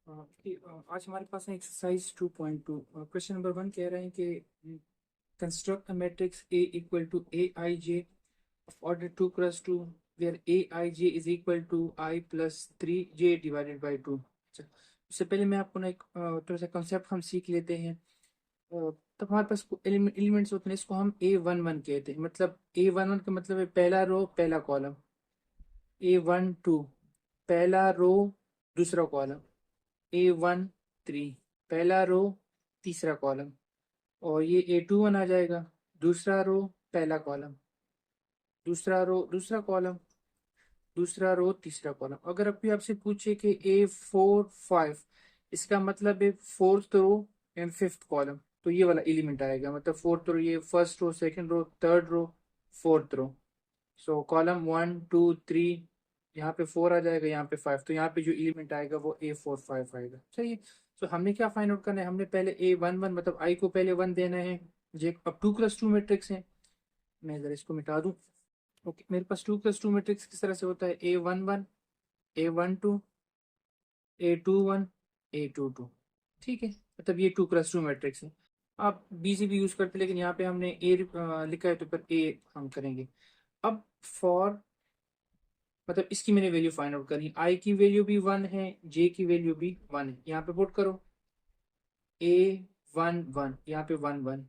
आज हमारे पास है एक्सरसाइज 2.2। क्वेश्चन नंबर 1 कह रहे हैं कि construct a matrix A equal to A I J of order 2 cross 2 where A I J is equal to I plus 3 J divided by 2। अच्छा, उससे पहले मैं आपको ना एक थोड़ा सा कंसेप्ट हम सीख लेते हैं। तब हमारे पास एलिमेंट्स होते हैं, इसको हम A11 कहते हैं। मतलब A11 का मतलब है पहला रो पहला कॉलम। A12 पहला रो दूसरा कॉलम। A13 पहला रो तीसरा कॉलम। और ये A21 आ जाएगा, दूसरा रो पहला कॉलम, दूसरा रो दूसरा कॉलम, दूसरा रो तीसरा कॉलम। अगर अभी आपसे पूछे कि A45, इसका मतलब है fourth row and fifth column, तो ये वाला एलिमेंट आएगा। मतलब फोर्थ रो, ये first row, second row, third row, fourth row. So column 1 2 3, यहाँ पे 4 आ जाएगा, यहाँ पे 5, तो यहाँ पे जो एलिमेंट आएगा वो A45 आएगा। सही है। सो हमने क्या फाइंड आउट करना है, हमने पहले A11 मतलब आई को पहले 1 देना है। जो अब 2 क्रॉस 2 मैट्रिक्स है, मैं जरा इसको मिटा दूं। ओके, मेरे पास 2 क्रॉस 2 मैट्रिक्स किस तरह से होता है, A11 A12 A21 A22। ठीक है, मतलब ये 2 क्रॉस 2 मैट्रिक्स है। आप बी से भी यूज करते, लेकिन यहाँ पे हमने ए लिखा है तो पर ए हम करेंगे। अब फॉर, मतलब इसकी मैंने वैल्यू फाइंड आउट करनी, आई की वैल्यू भी 1 है, जे की वैल्यू भी 1 है। यहाँ पे पुट करो A11, यहाँ पे 1 1,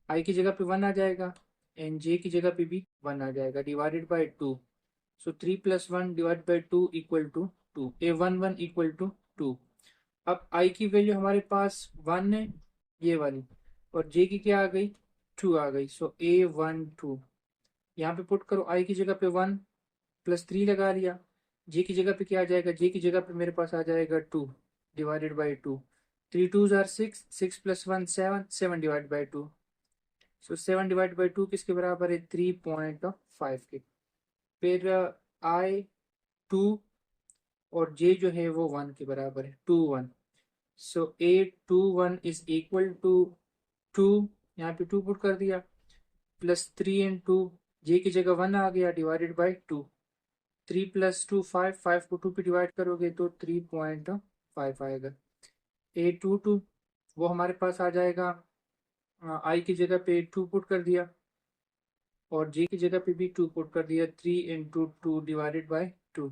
आई की जगह पे 1 आ जाएगा एंड जे की जगह पे भी 1 आ जाएगा, divided by 2। So 3 + 1 divide by 2 equal to 2। A11 equal to 2। अब आई की वैल्यू हमारे पास 1 है, ये वाली, और जे की क्या आ गई, 2 आ गई। सो A12 यहाँ पे पुट करो, आई की जगह पे 1 प्लस 3 लगा लिया, जे की जगह पे क्या आ जाएगा, जे की जगह पे मेरे पास आ जाएगा 2 divided by 2। 3 2 6, 6 + 1 7, 7 divide by 2। So 7 divide by 2 किसके बराबर है, 3.5 के। फिर I 2 और जे जो है वो 1 के बराबर है, 2 1। सो A21 इज इक्वल टू 2, यहाँ पे 2 पुट कर दिया, प्लस 3 × 2, जे की जगह 1 आ गया, डिवाइडेड बाई 2। 3 + 2 5, 5 को 2 पे डिवाइड करोगे तो 3.5 आएगा। A22 वो हमारे पास आ जाएगा, आई की जगह पे 2 पुट कर दिया और जे की जगह पे भी 2 पुट कर दिया, 3 × 2 डिवाइडेड बाई 2।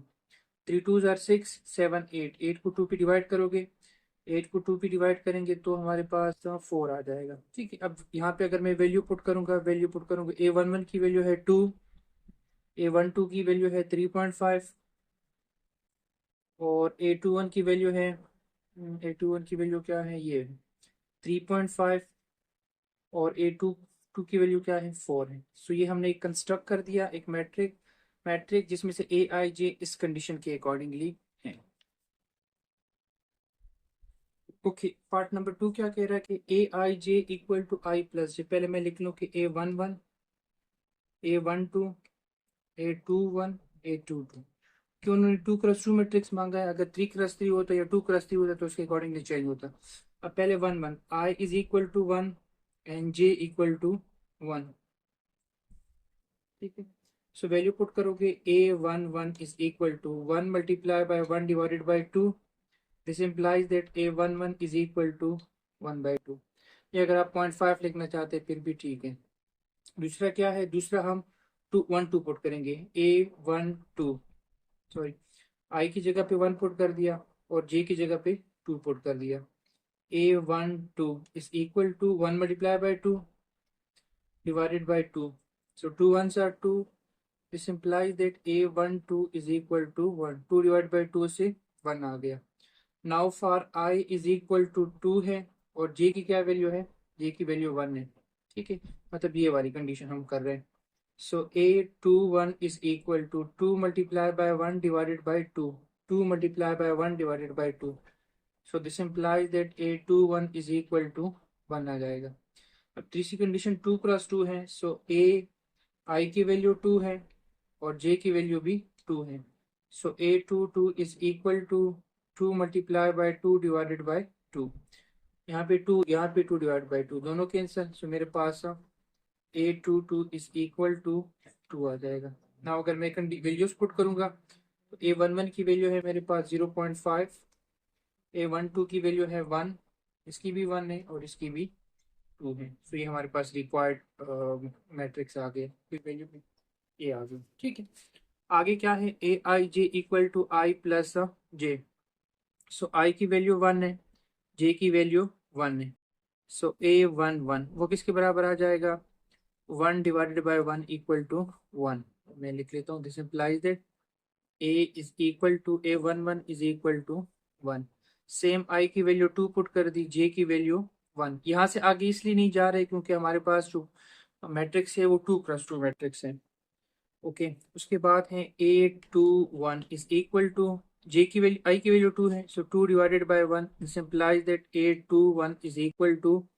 3 2 6, 7 8, 8 को 2 पे डिवाइड करोगे, 8 को 2 पे डिवाइड करेंगे तो हमारे पास 4 आ जाएगा। ठीक है, अब यहाँ पे अगर मैं वैल्यू पुट करूंगा, A11 की वैल्यू है 2, A12 की वैल्यू है 3.5, और A21 की वैल्यू है, A21 की वैल्यू क्या है, ये 3.5, और A22 की वैल्यू क्या है, 4 है। सो ये हमने एक कंस्ट्रक्ट कर दिया, एक मैट्रिक मैट्रिक जिसमें से ए आई जे इस कंडीशन के अकॉर्डिंगली है। ओके, पार्ट नंबर 2 क्या कह रहा है कि ए I J equal to I plus जे। पहले मैं लिख लूँ कि A11 A12 A21 A22। क्यों उन्होंने 2 क्रॉस 2 मैट्रिक्स मांगा है, अगर 3 क्रॉस 3 होता या 2 क्रॉस 3 होता तो उसके अकॉर्डिंगली चेंज होता। अब पहले 1 1, I is equal to 1 and J equal to 1। ठीक है, सो वैल्यू पुट करोगे, A11 is equal to 1 multiply by 1 divided by 2। This implies that A11 is equal to 1/2। ये अगर आप 0.5 लिखना चाहते हैं फिर भी ठीक है। दूसरा क्या है, दूसरा हम 2 पुट करेंगे, A12, सॉरी, आई की जगह पे 1 पुट कर दिया और जे की जगह पे 2 पुट कर दिया। A12 is equal to 1 multiply by 2 divided by 2। So 2 1s are 2। This implies that A12 is equal to 1। 2 divide by 2 से 1 आ गया। Now for I is equal to 2 है, और J की क्या वैल्यू है, J की वैल्यू 1 है। ठीक है, मतलब ये वाली कंडीशन हम कर रहे हैं। So A21 is equal to 2 multiply by 1 divided by 2। 2 multiply by 1 divided by 2। So this implies that A21 is equal to 1 आ जाएगा। अब तीसरी कंडीशन 2 क्रॉस 2 है। सो A आई की वैल्यू 2 है और जे की वैल्यू भी 2 है। So A22 is equal to 2 multiply by 2 divided by 2। यहाँ पे 2, यहाँ पे 2 डिवाइड बाय 2, दोनों कैंसिल। सो मेरे पास A22 इज इक्वल टू 2 आ जाएगा। ना अगर मैं वैल्यूज पुट करूंगा तो A11 की वैल्यू है मेरे पास 0.5, A12 की वैल्यू है 1, इसकी भी 1 है और इसकी भी 2 है। तो ये हमारे पास रिक्वायर्ड मैट्रिक्स आ गया, कोई वैल्यू भी ये आ गई। ठीक है, आगे क्या है, ए I J equal to I plus जे। सो आई की वैल्यू 1 है, जे की वैल्यू 1 है। सो A11 वो किसके बराबर आ जाएगा, 1/1 इक्वल टू 1। मैं लिख लेता हूँ, this implies that A is equal to A11 is equal to 1। Same I की वैल्यू 2 पुट कर दी, J की वैल्यू 1। यहाँ से आगे इसलिए नहीं जा रहे क्योंकि हमारे पास जो मैट्रिक्स है वो 2x2 मैट्रिक्स है। ओके, उसके बाद है A21 is equal to, J की वैल्यू I की वैल्यू 2 है, so 2/1। This implies that A21 is equal to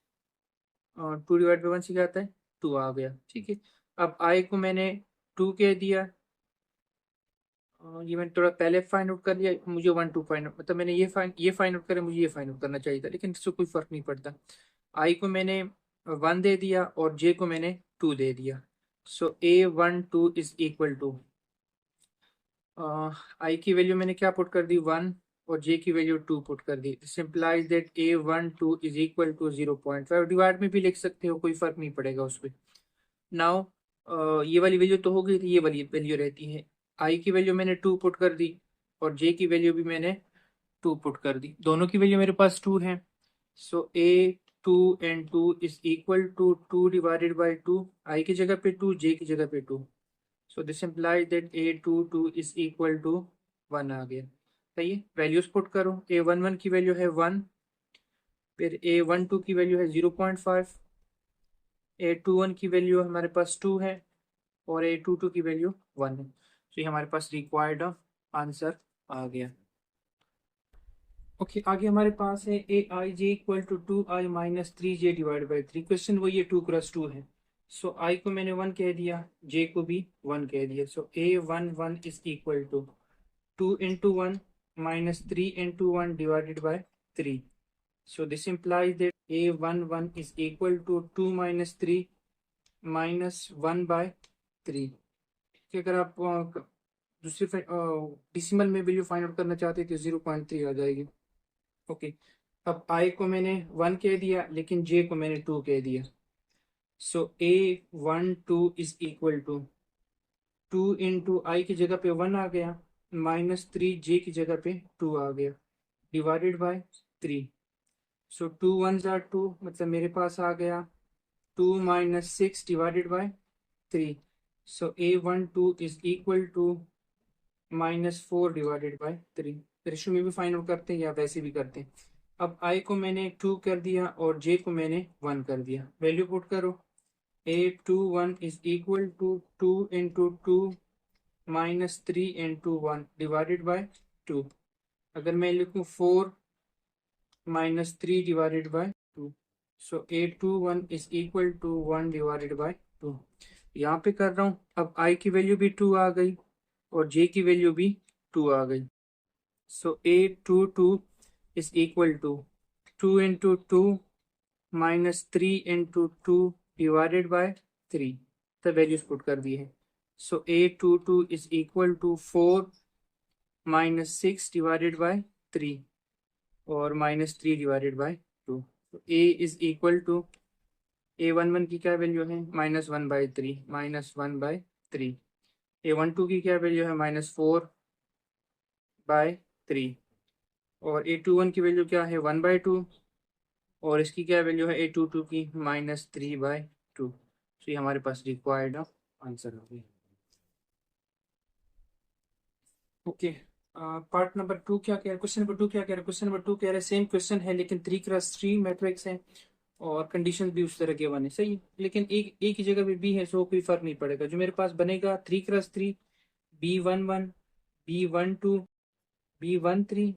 2/1 से क्या आता है, 2 आ गया। ठीक है, अब I को मैंने 2 कह दिया, ये मैंने थोड़ा पहले फाइंड आउट कर लिया, मुझे 1 2 फाइंड आउट, मतलब मैंने ये फाइंड आउट करा, मुझे ये फाइंड आउट करना चाहिए था, लेकिन इससे कोई फर्क नहीं पड़ता। I को मैंने 1 दे दिया और J को मैंने 2 दे दिया। So A12 is equal to, I की वैल्यू मैंने क्या पुट कर दी, 1, और J की वैल्यू 2 पुट कर दी। This implies that A12 is equal to 0.5। Divide में भी लिख सकते हो, कोई फर्क नहीं पड़ेगा उस पर। नाउ ये वाली वैल्यू तो हो गई थी, ये वाली वैल्यू रहती है। I की वैल्यू मैंने 2 पुट कर दी और J की वैल्यू भी मैंने 2 पुट कर दी, दोनों की वैल्यू मेरे पास 2 है। So A2 is equal to 2/2, I की जगह पे 2, J की जगह पे 2। So this implies that A22 is equal to 1 आ गया। सही है, वैल्यूज पुट करो, A11 की वैल्यू है 1, फिर A12 की वैल्यू है 0.5, A21 की वैल्यू हमारे पास 2 है और A22 की वैल्यू 1 है। तो ये हमारे पास रिक्वायर्ड आंसर आ गया। ओके, आगे हमारे पास है A i j equal to 2i - 3j/3। Question वही है, 2x2 है। सो I को मैंने 1 कह दिया, J को भी 1 कह दिया। सो A11 is equal to 2 × 1 - 3 × 1 / 3। So this implies that A11 is equal to 2 - 3 - 1/3। कि अगर आप दूसरी डिसिमल में वैल्यू फाइंड आउट करना चाहते तो 0.3 आ जाएगी। ओके, अब I को मैंने 1 कह दिया लेकिन J को मैंने 2 कह दिया। So A12 is equal to 2 × I की जगह पे 1 आ गया, -3 J की जगह पे 2 आ गया, /3। सो 2 1s are 2, मतलब मेरे पास आ गया 2 - 6/3। So A12 is equal to -4/3। Ratio में भी फाइंड आउट करते हैं या वैसे भी करते हैं। अब I को मैंने 2 कर दिया और J को मैंने 1 कर दिया, वैल्यू पुट करो। A21 is equal to 2 × 2 - 3 × 1/2। अगर मैं लिखूं 4 - 3/2, सो A21 इज इक्वल टू 1/2। यहाँ पे कर रहा हूँ, अब I की वैल्यू भी 2 आ गई और J की वैल्यू भी 2 आ गई। So A22 is equal to 2 × 2 - 3 × 2/3। The values put कर दी है। So A22 is equal to 4 - 6/3 और -3/2। तो A is equal to, A11 की क्या वैल्यू है, -1/3, -1/3। A12 की क्या वैल्यू है, -4/3। और A21 की वैल्यू क्या है, 1/2। और इसकी क्या वैल्यू है A22 की, -3/2। तो ये हमारे पास रिक्वायर्ड आंसर हो गया। ओके, पार्ट नंबर 2 क्या कह रहा है, क्वेश्चन नंबर 2 क्या कह रहा है, क्वेश्चन नंबर 2 कह रहा है सेम क्वेश्चन है लेकिन 3x3 मैट्रिक्स है और कंडीशन भी उस तरह के बने, सही, लेकिन एक ही जगह पे बी है, सो कोई फर्क नहीं पड़ेगा। जो मेरे पास बनेगा 3x3, B11, B12, B13,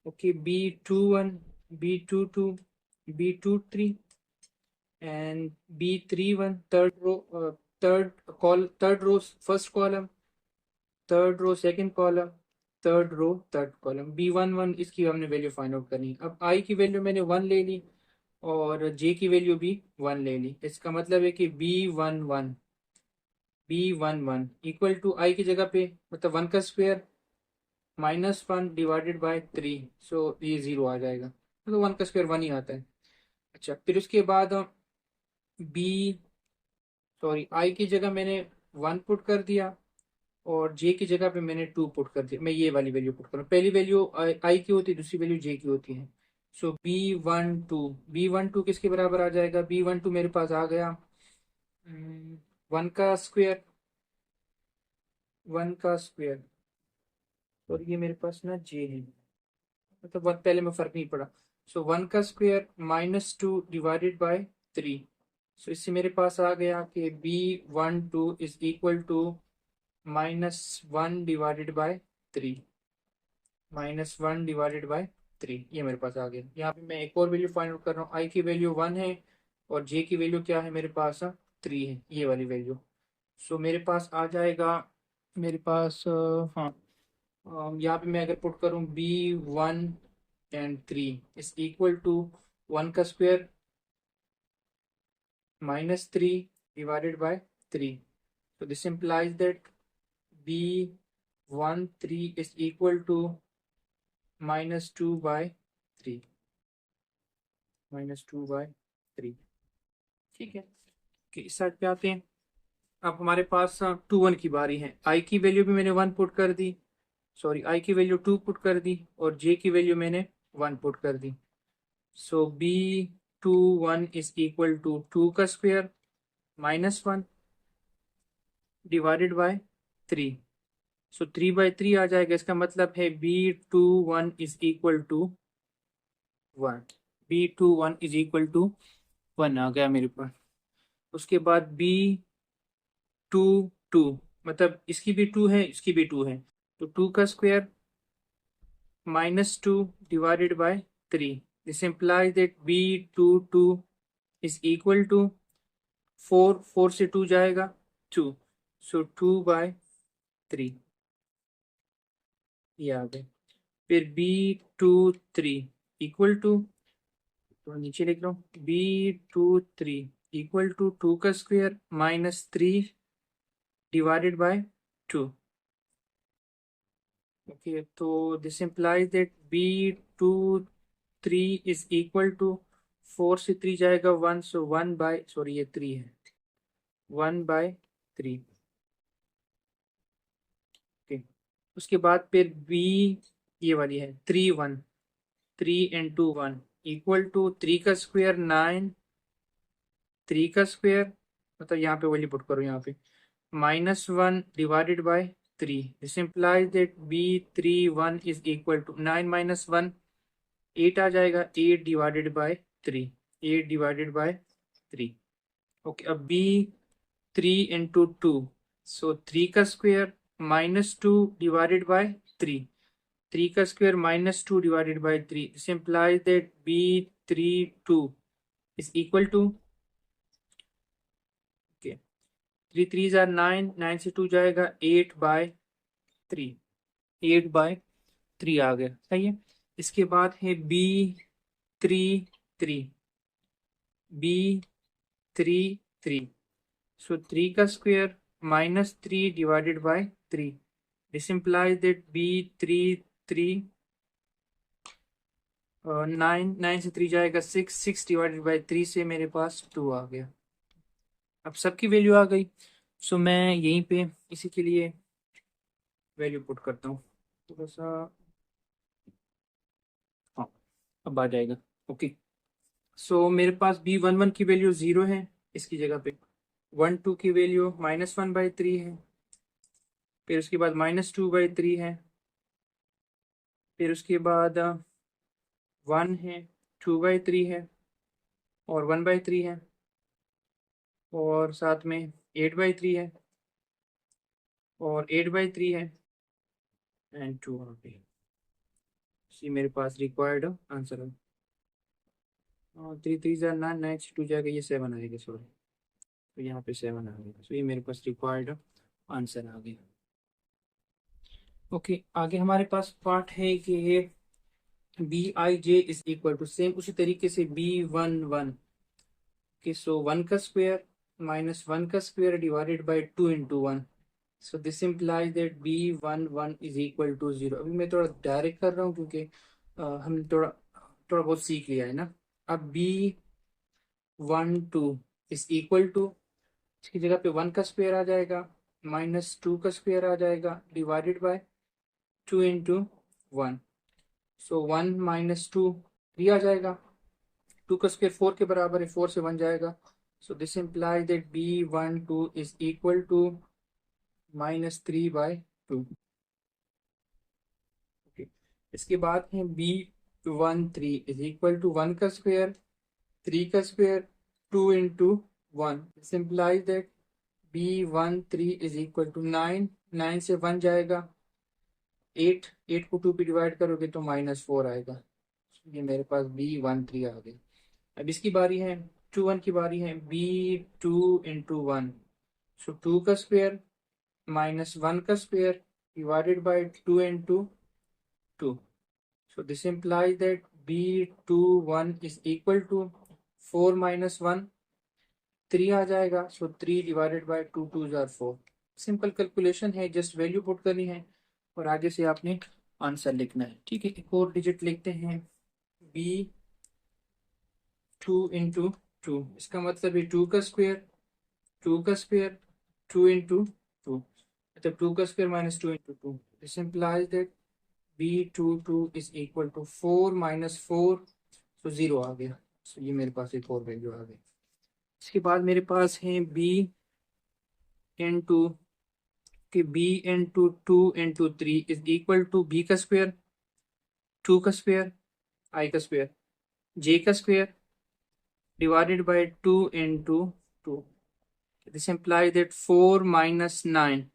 okay, B21, B22, B23 and B31, third row first column, third row second column, third row third column. B11 इसकी हमने वैल्यू फाइंड आउट करनी है। अब I की वैल्यू मैंने 1 ले ली और J की वैल्यू भी 1 ले ली। इसका मतलब है कि B11 इक्वल टू I की जगह पे, मतलब 1 का स्क्वायर -1 डिवाइडेड बाय 3, सो ये 0 आ जाएगा, तो 1 का स्क्वायर 1 ही आता है। अच्छा, फिर उसके बाद बी सॉरी आई की जगह मैंने 1 पुट कर दिया और जे की जगह पे मैंने 2 पुट कर दिया। मैं ये वाली वैल्यू पुट करूँ, पहली वैल्यू आई की होती है, दूसरी वैल्यू जे की होती है। सो बी वन टू किसके बराबर आ जाएगा? बी12 मेरे पास आ गया 1 का स्क्वायर, 1 का स्क्वायर, और ये मेरे पास ना जे है, मतलब वन पहले में फर्क नहीं पड़ा। सो 1 का स्क्वायर -2 डिवाइडेड बाय 3। सो इससे मेरे पास आ गया कि B12 is equal to -1 divided by 3, -1/3, ये मेरे पास आ गया। यहाँ पे मैं एक और वैल्यू फाइंड आउट कर रहा हूँ, आई की वैल्यू 1 है और जे की वैल्यू क्या है मेरे पास? 3 है, ये वाली वैल्यू। सो मेरे पास आ जाएगा, मेरे पास हाँ, यहाँ पे मैं अगर पुट करूँ B1 and 3 is equal to 1 का square -3 divided by 3। So this implies that B13 is equal to -2/3, -2/3। ठीक है, कि इस साइड पे आते हैं। अब हमारे पास 2 1 की बारी है। आई की वैल्यू भी मैंने 1 पुट कर दी, सॉरी आई की वैल्यू 2 पुट कर दी और जे की वैल्यू मैंने 1 पुट कर दी। So B21 is equal to 2 का स्क्वायर -1 डिवाइडेड बाय 3। सो 3/3 आ जाएगा, इसका मतलब है B21 is equal to 1, B21 is equal to 1 आ गया मेरे पास। उसके बाद B22, मतलब इसकी भी 2 है, इसकी भी 2 है, तो 2 का square -2 divided by 3। This implies that B22 is equal to 4, 4 से 2 जाएगा 2, सो 2/3, ये आ गए। फिर B23 इक्वल टू, तो नीचे लिख लो, B23 इक्वल टू 2 का स्क्वायर -3 डिवाइडेड बाय 2। ओके, तो this implies that B23 is equal to 4 से 3 जाएगा 1, सो 1 बाय, सॉरी ये 3 है, 1/3। ओके, उसके बाद फिर B, ये वाली है 3 1, 3 and 2 1 इक्वल टू 3 का स्क्वायर 9, 3 का स्क्वायर, मतलब यहाँ पे वैल्यू पुट करो, यहाँ पे -1 divided by 3। This implies that B31 is equal to 9 -1 8 आ जाएगा, 8 divided by 3, 8 divided by 3। Okay, अब B3 इंटू 2, सो 3 का स्क्वायर -2 डिवाइडेड बाय 3, 3 का square -2 divided by 3। This implies that B32 is equal to, 3 3 जार 9, 9 से 2 जाएगा 8/3, 8/3 आ गया, सही है। इसके बाद है B33, B33, सो 3 का square -3 divided by 3। This implies that B33 9, 9 से 3 जाएगा 6, 6 डिवाइडेड बाय 3 से मेरे पास 2 आ गया। अब सबकी वैल्यू आ गई, सो मैं यहीं पे इसी के लिए वैल्यू पुट करता हूँ थोड़ा सा, हाँ अब आ जाएगा। ओके, सो मेरे पास B11 की वैल्यू 0 है, इसकी जगह पे 1 2 की वैल्यू -1/3 है, फिर उसके बाद -2/3 है, फिर उसके बाद 1 है, 2/3 है और 1/3 है, और साथ में 8/3 है और 8/3 है एंड 2 आ गई। ये मेरे पास रिक्वायर्ड आंसर है। 3 3 जार 9, 9 से 2 जाएगा, ये 7 आएगा, सॉरी, तो यहाँ पे 7 आ गया, सो ये मेरे पास रिक्वायर्ड आंसर आ गया। ओके, आगे हमारे पास पार्ट है कि ये Bij is equal to, same उसी तरीके से B11 के, सो 1 का स्क्वायर -1 का square divided by 2 into 1, so this implies that B11 is equal to 0। अभी मैं थोड़ा डायरेक्ट कर रहा हूँ क्योंकि हम थोड़ा थोड़ा बहुत सीख लिया है ना। अब B12 इज इक्वल टू, इसकी जगह पे 1 का स्क्वायर आ जाएगा, -2 का स्क्वायर आ जाएगा, डिवाइडेड बाय 2 इंटू 1। सो 1 -2 3 आ जाएगा, 2 का स्क्वायर 4 के बराबर है, 4 से 1 जाएगा। So this implies that B12 is equal to -3/2। Okay, इसके बाद है B13 इज इक्वल टू 1 का स्क्वायर, 3 का square, 2 into 1। This implies that B13 is equal to 9, 9 से 1 जाएगा, 8, 8 को 2 पे डिवाइड करोगे तो -4 आएगा। ये मेरे पास B13 आ गई। अब इसकी बारी है 21 की बारी है, B2 इंटू 1। सो 2 का स्क्वायर -1 का square divided by 2 into 2। So this implies that B21 is equal to 4 -1 3 आ जाएगा। सो 3 डिवाइडेड बाय 2, 2 जार 4। सिंपल कैलकुलेशन है, जस्ट वैल्यू पुट करनी है और आगे से आपने आंसर लिखना है। ठीक है, एक और डिजिट लिखते हैं, B2 इंटू 2। इसका मतलब है 2 का स्क्वायर, 2 का स्क्वायर, 2 इंटू 2, मतलब 2 का square -2 into 2। This implies that B22 is equal to 4 -4, तो 0 आ गया। सो ये मेरे पास एक और वैल्यू आ गई। इसके बाद मेरे पास है B कि B/2 is equal to B का स्क्वायर, 2 का स्क्वायर, I का स्क्वायर, J का square divided by 2 into 2। This implies that 4 - 9,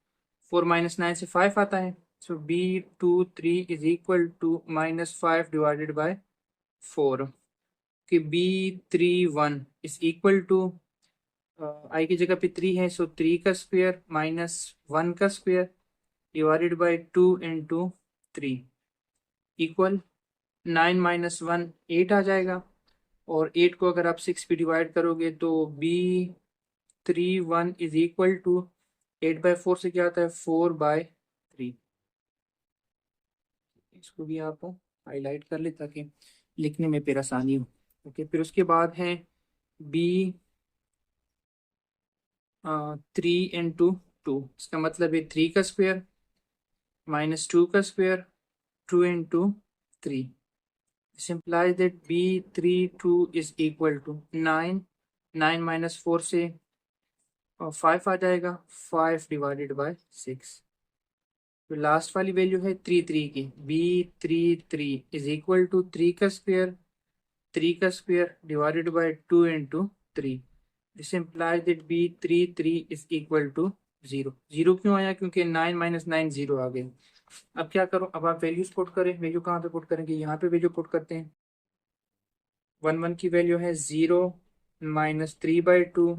4 - 9 से 5 आता है। So B23 is equal to -5 divided by 4। कि B31 इज इक्वल टू, आई की जगह पे 3 है, सो 3 का स्क्वायर -1 का square divided by 2 into 3 equal 9 - 1 8 आ जाएगा। और 8 को अगर आप 6 पे डिवाइड करोगे तो B31 इज इक्वल टू 8/4 से क्या आता है, 4/3। इसको भी आप हाईलाइट कर ले ताकि लिखने में फिर आसानी हो। ओके, फिर उसके बाद है B3 इंटू 2। इसका मतलब है 3 का स्क्वायर -2 का square, 2 into 3। This implies that B32 is equal to 9, 9 -4 से 5 आ जाएगा, 5 डिवाइडेड बाय 6। तो लास्ट वाली वैल्यू है 3 की, B33 इज इक्वल टू 3 का स्क्वायर, 3 का square divided by 2 into 3। This implies that B33 is equal to 0। 0 क्यों आया, क्योंकि 9 - 9 0 आ गए। अब क्या करो, अब आप वैल्यूज पुट करें। वैल्यू कहाँ पे पुट करेंगे, यहाँ पे वैल्यू पुट करते हैं। 1 की वैल्यू है 0 -3/2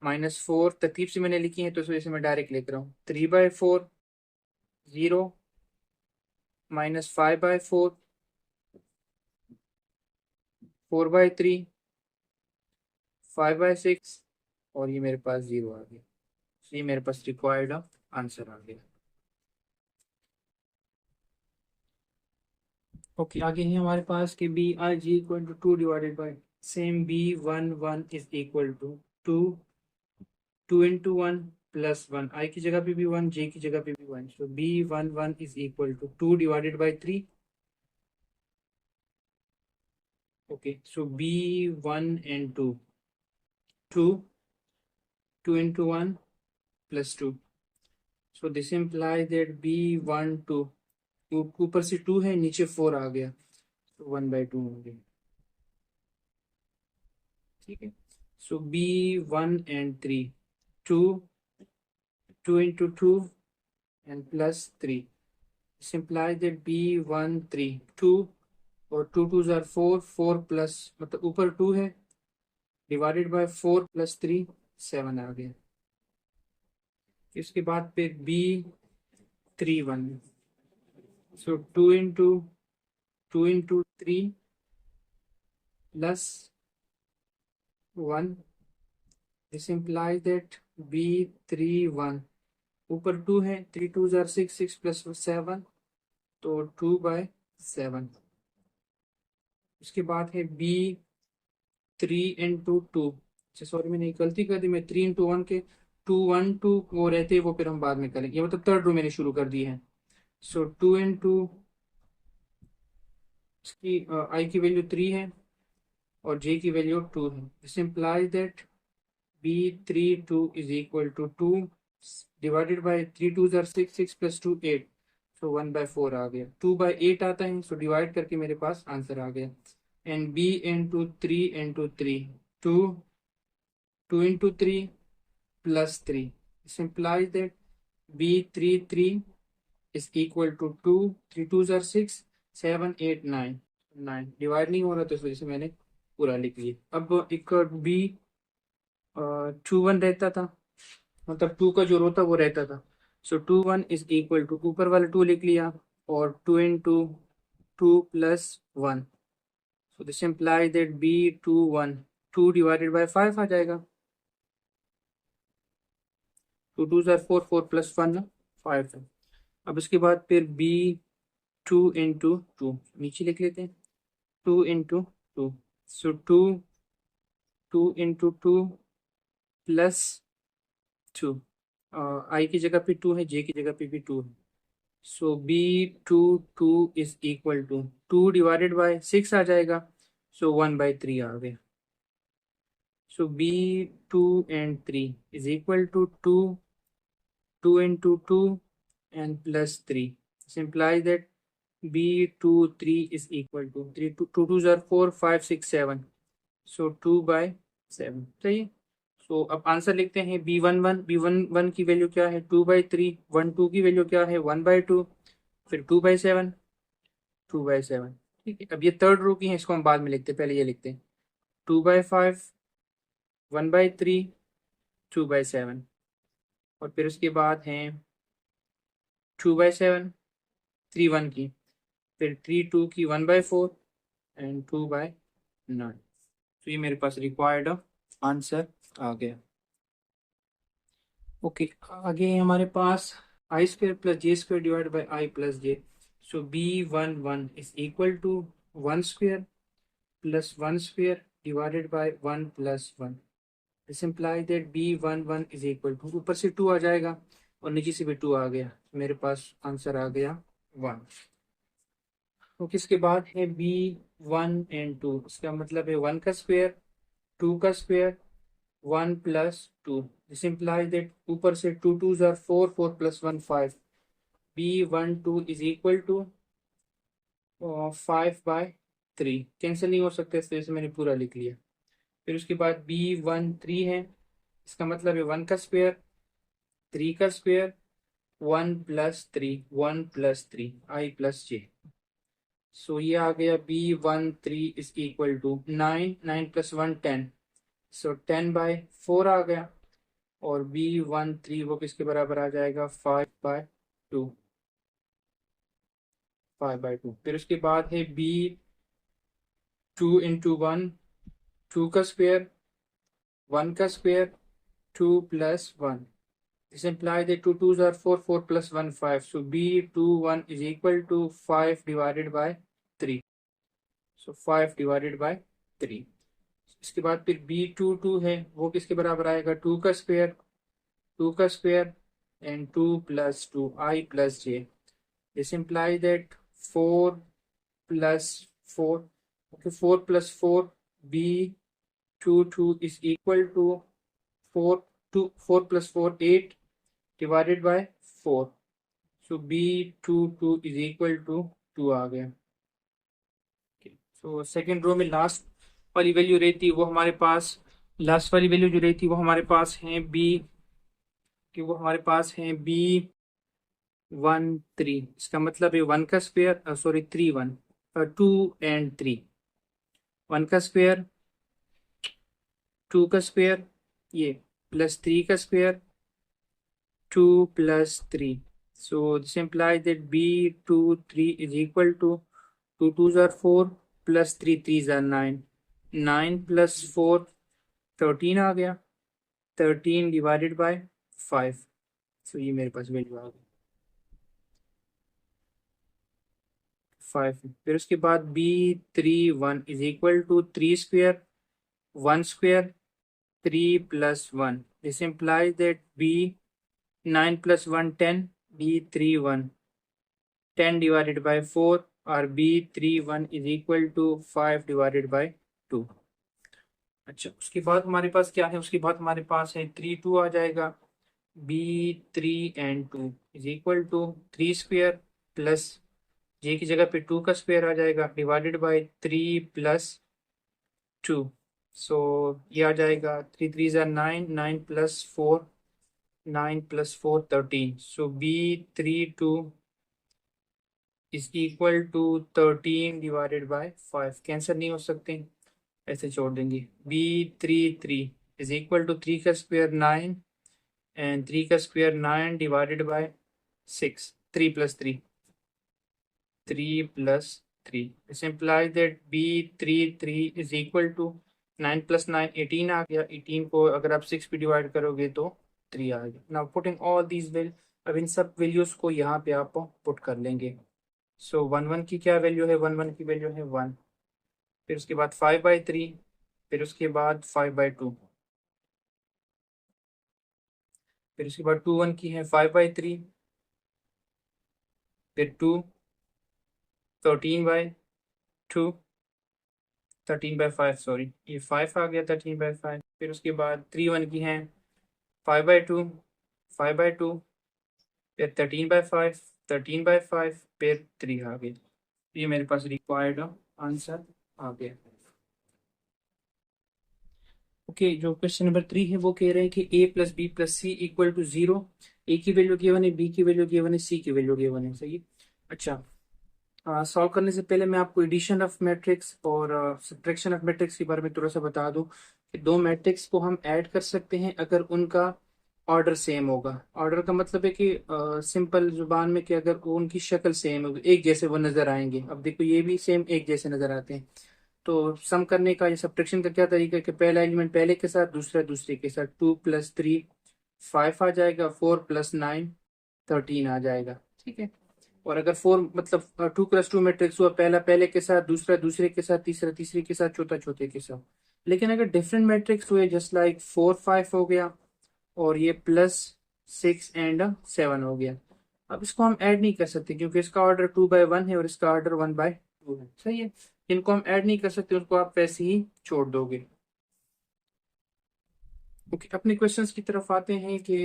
-4। तरतीब से मैंने लिखी है तो इस वजह से मैं डायरेक्ट लिख रहा हूँ। 3/4, 0 -5/4, 4/3, 5/6, और ये मेरे पास 0 आ गया। तो ये मेरे पास रिक्वायर्ड आंसर आ गया। ओके, आगे है हमारे पास कि B(i)G equal to 2 divided by same B11 is equal to 2, 2 into 1 plus 1। I की जगह पे भी 1, जे की जगह पे भी 1। So B11 is equal to 2 divided by 3। Okay, so B1 and 2, 2, 2 into 1 plus 2। So this imply that B12, ऊपर से 2 है, नीचे 4 आ गया, तो 1/2 हो गया। ठीक है, सो B1 and 3, 2, 2 into 2 and plus 3। This imply that B13 2 और 2 जार 4, 4 प्लस मतलब ऊपर 2 है, डिवाइडेड बाय 4 प्लस 3 7 आ गया। इसके बाद फिर B31, so 2 into 3 plus 1। This implies that B31 ऊपर 2 है, 3 2 जार 6, 6 प्लस 7, तो 2/7। उसके बाद है बी 3 into 2। अच्छा सॉरी, मैंने एक गलती कर दी, मैं 3 into 1 के 2 1 2 वो रहते हैं, वो फिर हम बाद में करेंगे, ये मतलब थर्ड रो मैंने शुरू कर दी है। सो 2 into, इसकी आई की वैल्यू 3 है और जे की वैल्यू 2 है। This implies that B32 is equal to 2 divided by 3 2 जार 6, 6 प्लस 2 8, सो 1/4 आ गया। 2/8 आता है, सो डिवाइड करके मेरे पास आंसर आ गया। And B into 3 into 3, 2 2 into 3 plus 3. This implies that B33 is equal to 2, 3 2s are 6, 7 8 9, 9 divide नहीं हो रहा, तो इस वजह से मैंने पूरा लिख लिया। अब एक बी 2 1 रहता था, मतलब 2 का जो रो था वो रहता था। सो 2 1 इज इक्वल टू, ऊपर वाला 2 लिख लिया, और 2 into 2 plus 1। So this imply that B21 2 divided by 5 आ जाएगा। 2 2 जार 4, 4 प्लस 1 5 है। अब इसके बाद फिर B2 into 2 नीचे लिख लेते हैं, 2 into 2, सो 2 into 2 प्लस 2, आई की जगह पे 2 है, जे की जगह पे भी 2 है। So B22 is equal to 2 divided by 6 आ जाएगा, सो 1/3 आ गया। So B2 and 3 is equal to 2 into 2 and plus 3. This implies that B23 is equal to 3 2 2s are 4 5 6 7, so 2/7। सही। सो अब आंसर लिखते हैं। B11 की वैल्यू क्या है, 2/3। 12 की वैल्यू क्या है, 1/2। फिर 2/7, 2/7। ठीक है, अब ये थर्ड रो की है, इसको हम बाद में लिखते हैं, पहले ये लिखते हैं 2/5, 1/3, 2/7। और फिर उसके बाद हैं 2/7, 3 1 की, फिर 3 2 की, 1/4 एंड 2/9। तो ये मेरे पास रिक्वायर्ड आंसर आ गया। ओके, आगे हमारे पास I² plus J² divide by I plus J। So B11 is equal to 1² plus 1² divided by 1 plus 1। This imply that B11 is equal to, ऊपर से 2 आ जाएगा और नीचे से भी 2 आ गया, मेरे पास आंसर आ गया 1। तो किसके बाद है B1 and 2, इसका मतलब है 1 का स्क्वायर, 2 का square, 1 plus 2। This implies that ऊपर से 2 2s are 4, 4 plus 1 5। B12 is equal to 5/3, cancel नहीं हो सकते, इस तरह से मैंने पूरा लिख लिया। फिर उसके बाद B13 है, इसका मतलब है 1 का स्क्वायर, 3 का square, 1 plus 3, 1 plus 3, I plus J। So ये आ गया B13 is equal to 9, 9 plus 1 10, so 10/4 आ गया। और B13 वो किसके बराबर आ जाएगा, 5/2, 5/2। फिर उसके बाद है B2 into 1, 2 का स्क्वायर, 1 का square, 2 plus 1। This imply that 2 2s are 4, 4 plus 1 5, so B21 is equal to 5 divided by 3, so 5 divided by 3। इसके बाद फिर B22 है, वो किसके बराबर आएगा, 2 का स्क्वायर, 2 का square and 2 plus 2, I plus J। This imply that 4 plus 4, okay 4 plus 4, B22 is equal to 4 plus 4 8 divided by 4, so B22 is equal to 2 आ गया। सो सेकेंड रो में लास्ट वाली वैल्यू रहती वो हमारे पास, लास्ट वाली value जो रहती वो हमारे पास है B13। इसका मतलब है 1 का स्क्वायर, सॉरी 3 1, 2 and 3, 1 का स्क्वायर, 2 का स्क्वायर, ये प्लस 3 का square, 2 plus 3। So this imply that B23 is equal to 2 2s are 4 plus 3 3s are 9, 9 plus 4 13 आ गया, 13 डिवाइडेड बाय 5। तो ये मेरे पास वैल्यू आ गई 5। फिर उसके बाद B31 is equal to 3 square 1 square 3 + 1। This implies that B9 + 1 10, B31 10 divided by 4 और B31 is equal to 5 divided by 2। अच्छा, उसके बाद हमारे पास क्या है, उसके बाद हमारे पास है 3 2 आ जाएगा। B3 and 2 is equal to 3 square plus J की जगह पे 2 का स्क्वायर आ जाएगा डिवाइडेड बाय 3 + 2। सो ये आ जाएगा 3 3 ज़ा 9, 9 + 4, 9 + 4 13। So B32 is equal to 13 divided by 5। Cancel नहीं हो सकते, ऐसे छोड़ देंगे। B33 इज इक्वल टू 3 का स्क्वायर 9 एंड 3 का square 9 divided by 6। 3 + 3, 3 + 3। This implies that B33 is equal to 9 + 9 18 आ गया। 18 को अगर आप 6 पे डिवाइड करोगे तो 3 आ गया। Now putting all these value, अब इन सब वैल्यूज को यहाँ पे आप पुट कर लेंगे। सो 1 1 की क्या वैल्यू है, 1 1 की वैल्यू है 1। फिर उसके बाद 5/3, फिर उसके बाद 5/2, फिर उसके बाद 2 1 की है 5/3, फिर 2 13/2, 13/5 सॉरी, ये 5 आ गया 13/5। फिर उसके बाद 3 1 की हैं 5/2, 5/2, फिर 13/5, 13/5, फिर 3 आ गई। ये मेरे पास रिक्वायर्ड आंसर आ गया। ओके, जो क्वेश्चन नंबर 3 है वो कह रहे हैं कि A + B + C = 0। ए की वैल्यू गिवन है, बी की वैल्यू गिवन है, सी की वैल्यू गिवन है। सही है। अच्छा, सॉल्व करने से पहले मैं आपको एडिशन ऑफ मैट्रिक्स और सब्ट्रैक्शन ऑफ मैट्रिक्स के बारे में थोड़ा सा बता दूं कि दो मैट्रिक्स को हम ऐड कर सकते हैं अगर उनका ऑर्डर सेम होगा। ऑर्डर का मतलब है कि सिंपल जुबान में कि अगर वो उनकी शक्ल सेम होगी, एक जैसे वो नजर आएंगे। अब देखो ये भी सेम एक जैसे नजर आते हैं। तो सम करने का या सब्ट्रैक्शन का क्या तरीका है कि पहला एलिमेंट पहले के साथ, दूसरा दूसरे के साथ। 2 + 3 5 आ जाएगा, 4 + 9 13 आ जाएगा। ठीक है। और अगर 4 मतलब 2 + 2 मैट्रिक्स हुआ, पहला पहले के साथ, दूसरा दूसरे के साथ, तीसरा तीसरे के साथ, चौथा चौथे के साथ। लेकिन अगर डिफरेंट मैट्रिक्स हुए जस्ट लाइक 4 5 हो गया और ये +6 and 7 हो गया, अब इसको हम ऐड नहीं कर सकते क्योंकि इसका ऑर्डर 2/1 है और इसका ऑर्डर 1/2 है। सही है। इनको हम ऐड नहीं कर सकते, उसको आप वैसे ही छोड़ दोगे। ओके, अपने क्वेश्चंस की तरफ आते हैं कि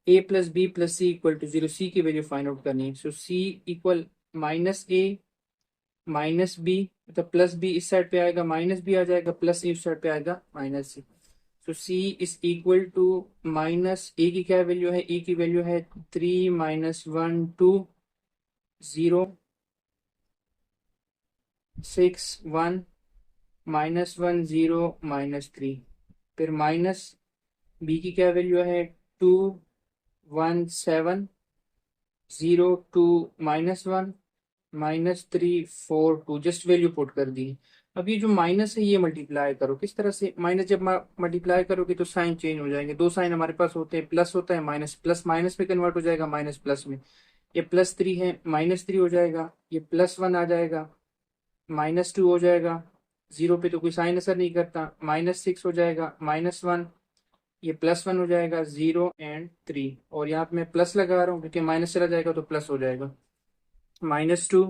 A + B + C = 0। सी की वैल्यू फाइंड आउट करनी है। सो सी इक्वल -A -B, मतलब +B इस साइड पे आएगा, -B आ जाएगा, +A इस साइड पे आएगा, -C। So C is equal to -A की क्या वैल्यू है, E की वैल्यू है 3 -1 2 0 6 1 -1 0 -3। फिर माइनस B की क्या वैल्यू है 2 1 7 0 2 -1 -3 4 2। जस्ट वैल्यू पुट कर दी। अब ये जो माइनस है ये मल्टीप्लाई करो। किस तरह से माइनस, जब मल्टीप्लाई करोगे तो साइन चेंज हो जाएंगे। दो साइन हमारे पास होते हैं, प्लस होता है, माइनस, प्लस माइनस में कन्वर्ट हो जाएगा, माइनस प्लस में। ये +3 है, -3 हो जाएगा। ये +1 आ जाएगा, -2 हो जाएगा। 0 पे तो कोई साइन असर नहीं करता, -6 हो जाएगा, -1। ये +1 हो जाएगा, 0 and 3। और यहाँ पे मैं प्लस लगा रहा हूँ क्योंकि माइनस चला जाएगा तो प्लस हो जाएगा। -2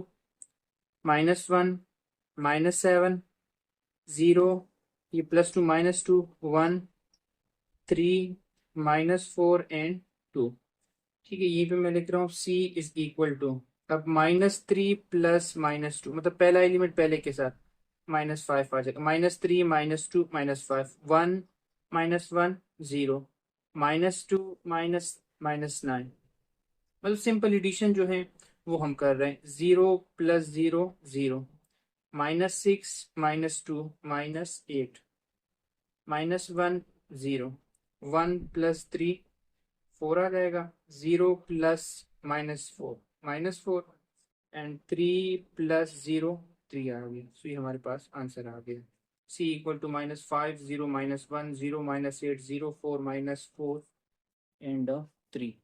-1 -7 0, ये +2 -2 1 3 -4 and 2। ठीक है, ये पे मैं लिख रहा हूँ C इज इक्वल टू, अब -3 + -2 मतलब पहला एलिमेंट पहले के साथ, -5 आ जाएगा, -3 -2 -5 1 -1 0 -2 -9। मतलब सिंपल एडिशन जो है वो हम कर रहे हैं। 0 + 0 0, -6 -2 -8 -1 0 1 + 3 4 आ जाएगा, 0 + -4 -4 एंड 3 + 0 3 आ गया। सो ये हमारे पास आंसर आ गया। C = -5 0 -1 0 -8 0 4 -4 end of 3.